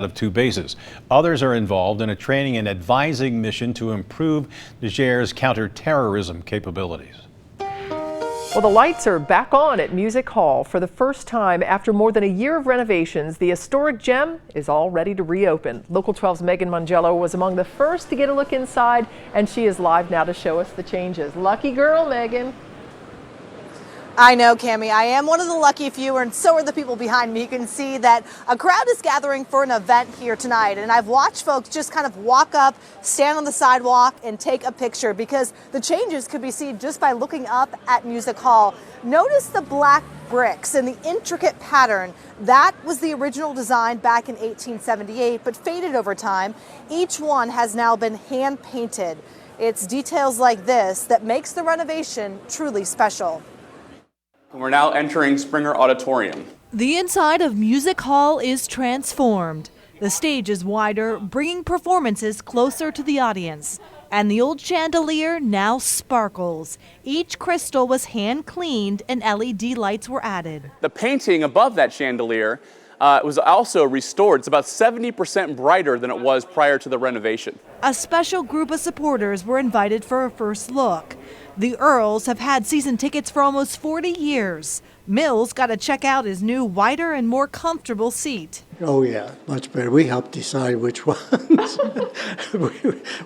of two bases. Others are involved in a training and advising mission to improve Niger's counterterrorism capabilities. Well, the lights are back on at Music Hall. For the first time after more than a year of renovations, the historic gem is all ready to reopen. Local 12's Megan Mangello was among the first to get a look inside, and she is live now to show us the changes. Lucky girl, Megan. I know, Cammie. I am one of the lucky few, and so are the people behind me. You can see that a crowd is gathering for an event here tonight, and I've watched folks just kind of walk up, stand on the sidewalk, and take a picture because the changes could be seen just by looking up at Music Hall. Notice the black bricks and the intricate pattern. That was the original design back in 1878, but faded over time. Each one has now been hand painted. It's details like this that makes the renovation truly special. We're now entering Springer Auditorium. The inside of Music Hall is transformed. The stage is wider, bringing performances closer to the audience. And the old chandelier now sparkles. Each crystal was hand cleaned and LED lights were added. The painting above that chandelier was also restored. It's about 70% brighter than it was prior to the renovation. A special group of supporters were invited for a first look. The Earls have had season tickets for almost 40 years. Mills got to check out his new, wider and more comfortable seat. Oh yeah, much better. We helped decide which ones.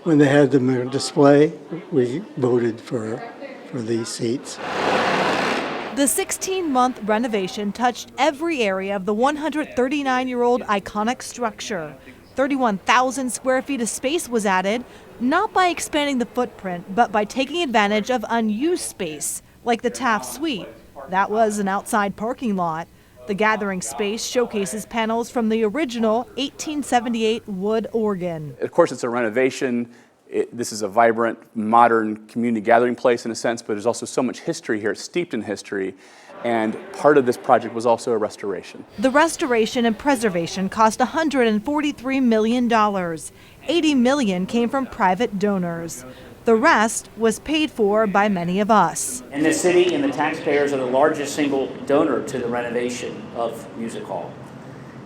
When they had them on display, we voted for these seats. The 16-month renovation touched every area of the 139-year-old iconic structure. 31,000 square feet of space was added, not by expanding the footprint, but by taking advantage of unused space, like the Taft Suite. That was an outside parking lot. The gathering space showcases panels from the original 1878 wood organ. Of course, it's a renovation. This is a vibrant, modern community gathering place in a sense, but there's also so much history here. It's steeped in history. And part of this project was also a restoration. The restoration and preservation cost $143 million. $80 million came from private donors. The rest was paid for by many of us. And the city and the taxpayers are the largest single donor to the renovation of Music Hall.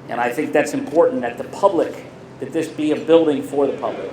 And I think that's important that the public, that this be a building for the public.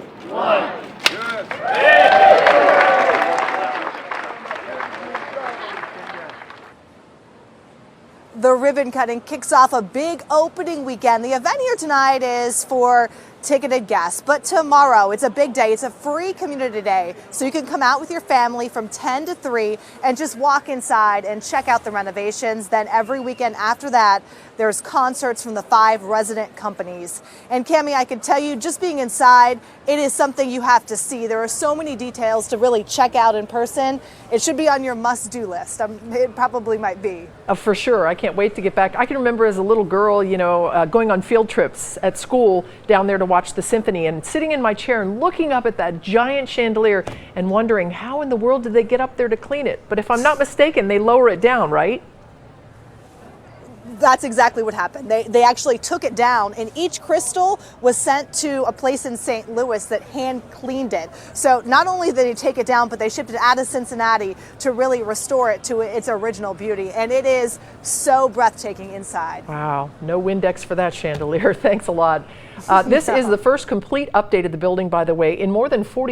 The ribbon cutting kicks off a big opening weekend. The event here tonight is for ticketed guests, but tomorrow it's a big day. It's a free community day, so you can come out with your family from 10 to 3 and just walk inside and check out the renovations. Then every weekend after that, there's concerts from the 5 resident companies. And Cammie, I can tell you, just being inside, it is something you have to see. There are so many details to really check out in person. It should be on your must-do list. It probably might be. For sure. I can't wait to get back. I can remember as a little girl, going on field trips at school down there to watch the symphony and sitting in my chair and looking up at that giant chandelier and wondering how in the world did they get up there to clean it? But if I'm not mistaken, they lower it down, right? That's exactly what happened. They actually took it down, and each crystal was sent to a place in St. Louis that hand cleaned it. So not only did they take it down, but they shipped it out of Cincinnati to really restore it to its original beauty. And it is so breathtaking inside. Wow, no Windex for that chandelier. Thanks a lot. This is the first complete update of the building, by the way, in more than 40